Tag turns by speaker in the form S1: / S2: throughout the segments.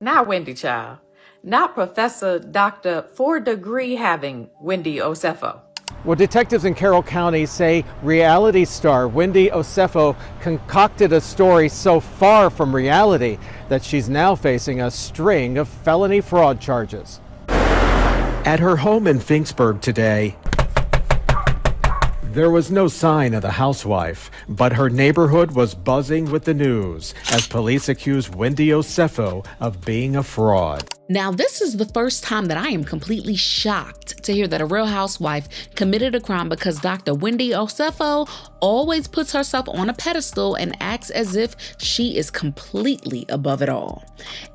S1: Not Wendy Child. Not Professor Dr. 4-degree having Wendy Osefo.
S2: Well, detectives in Carroll County say reality star Wendy Osefo concocted a story so far from reality that she's now facing a string of felony fraud charges. At her home in Finksburg today, there was no sign of the housewife, but her neighborhood was buzzing with the news as police accused Wendy Osefo of being a fraud.
S3: Now, this is the first time that I am completely shocked to hear that a real housewife committed a crime because Dr. Wendy Osefo always puts herself on a pedestal and acts as if she is completely above it all.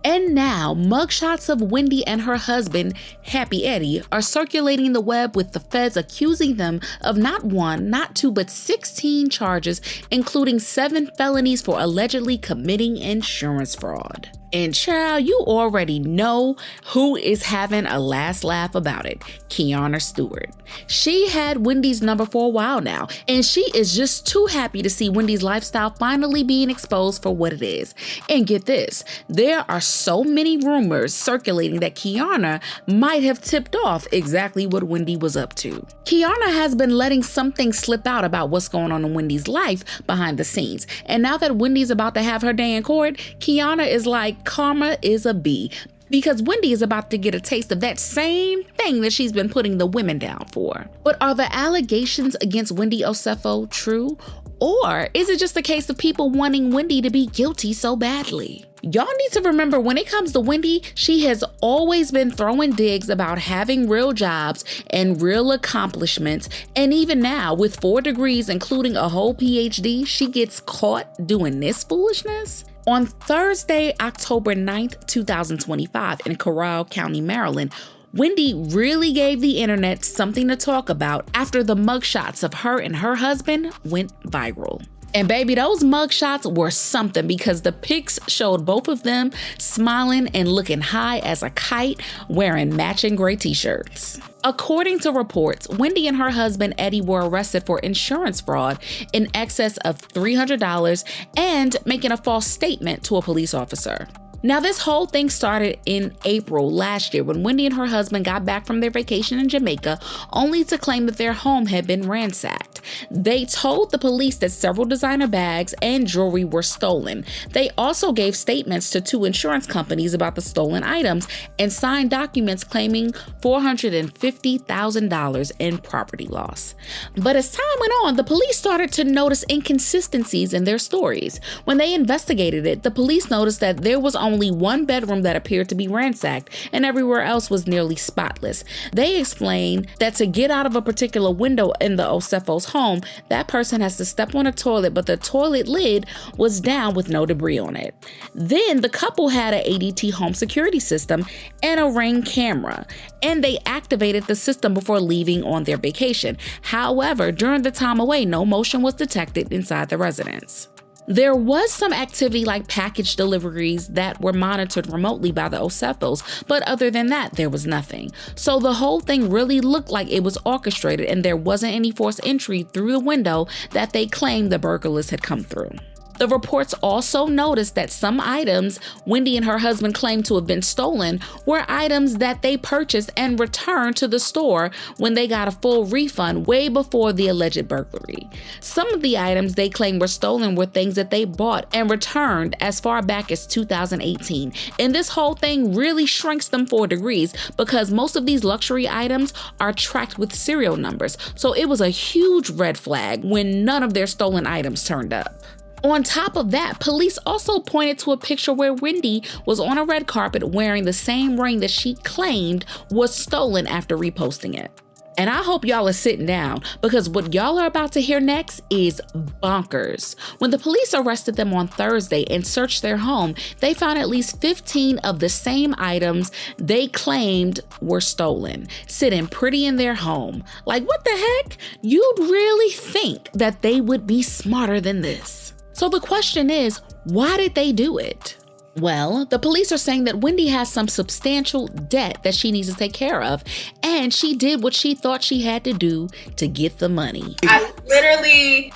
S3: And now, mugshots of Wendy and her husband, Happy Eddie, are circulating the web with the feds accusing them of not one, not two, but 16 charges, including 7 felonies for allegedly committing insurance fraud. And child, you already know who is having a last laugh about it. Keiarna Stewart. She had Wendy's number for a while now, and she is just too happy to see Wendy's lifestyle finally being exposed for what it is. And get this, there are so many rumors circulating that Keiarna might have tipped off exactly what Wendy was up to. Keiarna has been letting some things slip out about what's going on in Wendy's life behind the scenes. And now that Wendy's about to have her day in court, Keiarna is like, karma is a bee, because Wendy is about to get a taste of that same thing that she's been putting the women down for. But are the allegations against Wendy Osefo true? Or is it just a case of people wanting Wendy to be guilty so badly? Y'all need to remember, when it comes to Wendy, she has always been throwing digs about having real jobs and real accomplishments. And even now, with 4 degrees, including a whole PhD, she gets caught doing this foolishness? On Thursday, October 9th, 2025, in Carroll County, Maryland, Wendy really gave the internet something to talk about after the mugshots of her and her husband went viral. And baby, those mugshots were something, because the pics showed both of them smiling and looking high as a kite, wearing matching gray t-shirts. According to reports, Wendy and her husband Eddie were arrested for insurance fraud in excess of $300 and making a false statement to a police officer. Now, this whole thing started in April last year when Wendy and her husband got back from their vacation in Jamaica, only to claim that their home had been ransacked. They told the police that several designer bags and jewelry were stolen. They also gave statements to 2 insurance companies about the stolen items and signed documents claiming $450,000 in property loss. But as time went on, the police started to notice inconsistencies in their stories. When they investigated it, the police noticed that there was only one bedroom that appeared to be ransacked, and everywhere else was nearly spotless. They explained that to get out of a particular window in the Osefos' home, that person has to step on a toilet, but the toilet lid was down with no debris on it. Then the couple had an ADT home security system and a Ring camera, and they activated the system before leaving on their vacation. However, during the time away, no motion was detected inside the residence. There was some activity like package deliveries that were monitored remotely by the Osefos, but other than that, there was nothing. So the whole thing really looked like it was orchestrated, and there wasn't any forced entry through the window that they claimed the burglars had come through. The reports also noticed that some items Wendy and her husband claimed to have been stolen were items that they purchased and returned to the store when they got a full refund way before the alleged burglary. Some of the items they claimed were stolen were things that they bought and returned as far back as 2018. And this whole thing really shrinks them 4 degrees, because most of these luxury items are tracked with serial numbers. So it was a huge red flag when none of their stolen items turned up. On top of that, police also pointed to a picture where Wendy was on a red carpet wearing the same ring that she claimed was stolen after reposting it. And I hope y'all are sitting down, because what y'all are about to hear next is bonkers. When the police arrested them on Thursday and searched their home, they found at least 15 of the same items they claimed were stolen, sitting pretty in their home. Like, what the heck? You'd really think that they would be smarter than this. So the question is, why did they do it? Well, the police are saying that Wendy has some substantial debt that she needs to take care of, and she did what she thought she had to do to get the money.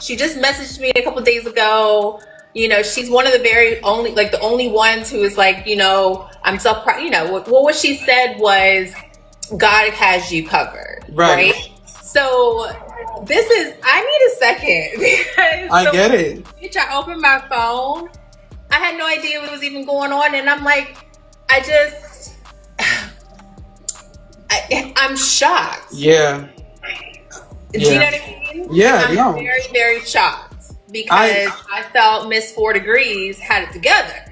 S4: She just messaged me a couple days ago You know, she's one of the very only, like the only ones who is like, you know, I'm so proud. You know, what she said was, God has you covered, right? So this is, I need a second because
S5: I get it.
S4: I opened my phone. I had no idea what was even going on, and I'm like, I'm shocked.
S5: Yeah.
S4: Do you know what I mean?
S5: Yeah,
S4: I'm very, very shocked because I felt Miss 4 Degrees had it together.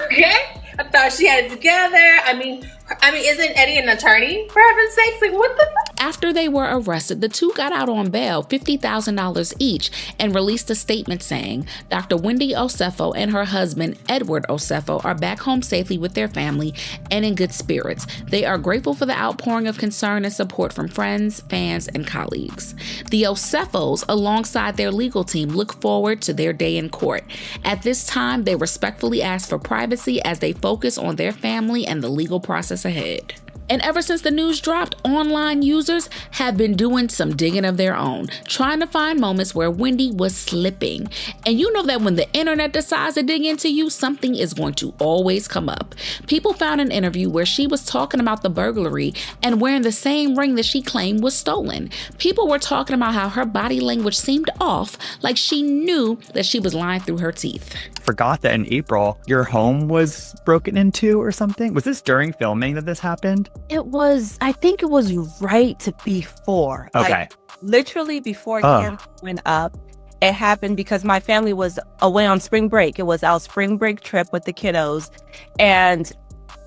S4: Okay? I thought she had it together. I mean, isn't Eddie an attorney? For heaven's sakes, like what the?
S3: After they were arrested, the two got out on bail, $50,000 each, and released a statement saying Dr. Wendy Osefo and her husband, Edward Osefo, are back home safely with their family and in good spirits. They are grateful for the outpouring of concern and support from friends, fans, and colleagues. The Osefos, alongside their legal team, look forward to their day in court. At this time, they respectfully ask for privacy as they focus on their family and the legal process ahead. And ever since the news dropped, online users have been doing some digging of their own, trying to find moments where Wendy was slipping. And you know that when the internet decides to dig into you, something is going to always come up. People found an interview where she was talking about the burglary and wearing the same ring that she claimed was stolen. People were talking about how her body language seemed off, like she knew that she was lying through her teeth.
S6: Forgot that in April, your home was broken into or something. Was this during filming that this happened?
S7: It was, I think it was right before.
S6: Okay.
S7: Like, literally before camp went up. It happened because my family was away on spring break. It was our spring break trip with the kiddos. And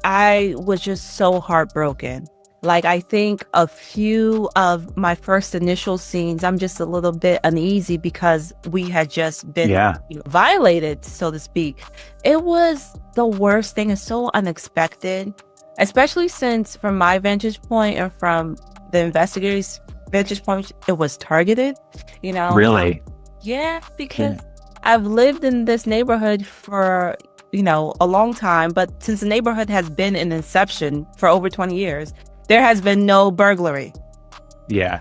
S7: I was just so heartbroken. Like, I think a few of my first initial scenes, I'm just a little bit uneasy because we had just been violated, so to speak. It was the worst thing. It's so unexpected, especially since from my vantage point and from the investigators' vantage point, it was targeted, you know?
S6: Really?
S7: Yeah, because I've lived in this neighborhood for, you know, a long time, but since the neighborhood has been in inception for over 20 years, there has been no burglary.
S6: Yeah.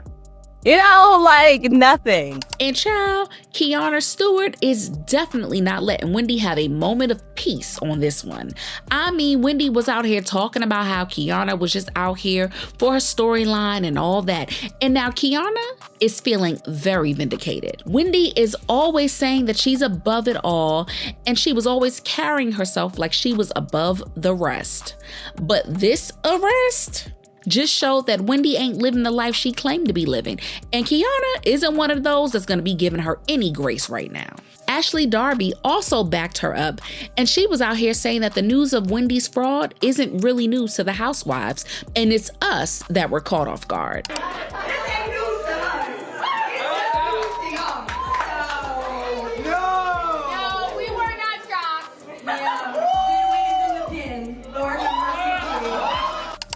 S7: You know, like nothing.
S3: And child, Keiarna Stewart is definitely not letting Wendy have a moment of peace on this one. I mean, Wendy was out here talking about how Keiarna was just out here for her storyline and all that. And now Keiarna is feeling very vindicated. Wendy is always saying that she's above it all, and she was always carrying herself like she was above the rest. But this arrest just showed that Wendy ain't living the life she claimed to be living. And Kiana isn't one of those that's going to be giving her any grace right now. Ashley Darby also backed her up, and she was out here saying that the news of Wendy's fraud isn't really news to the Housewives, and it's us that were caught off guard.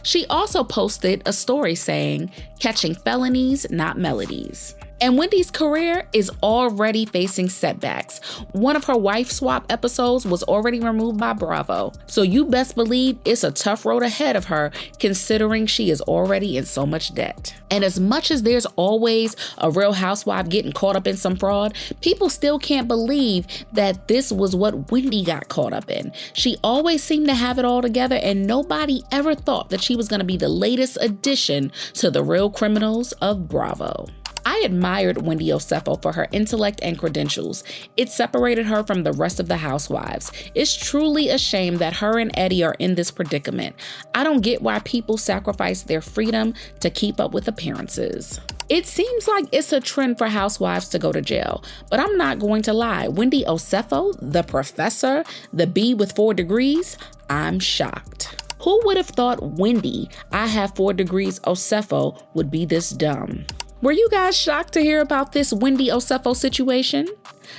S3: She also posted a story saying, "Catching felonies, not melodies." And Wendy's career is already facing setbacks. One of her wife swap episodes was already removed by Bravo. So you best believe it's a tough road ahead of her, considering she is already in so much debt. And as much as there's always a real housewife getting caught up in some fraud, people still can't believe that this was what Wendy got caught up in. She always seemed to have it all together, and nobody ever thought that she was going to be the latest addition to the real criminals of Bravo. I admired Wendy Osefo for her intellect and credentials. It separated her from the rest of the Housewives. It's truly a shame that her and Eddie are in this predicament. I don't get why people sacrifice their freedom to keep up with appearances. It seems like it's a trend for housewives to go to jail, but I'm not going to lie. Wendy Osefo, the professor, the B with 4 degrees, I'm shocked. Who would have thought Wendy, I have 4 degrees Osefo, would be this dumb? Were you guys shocked to hear about this Wendy Osefo situation?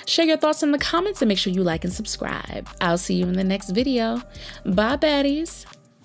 S3: Share your thoughts in the comments and make sure you like and subscribe. I'll see you in the next video. Bye, baddies.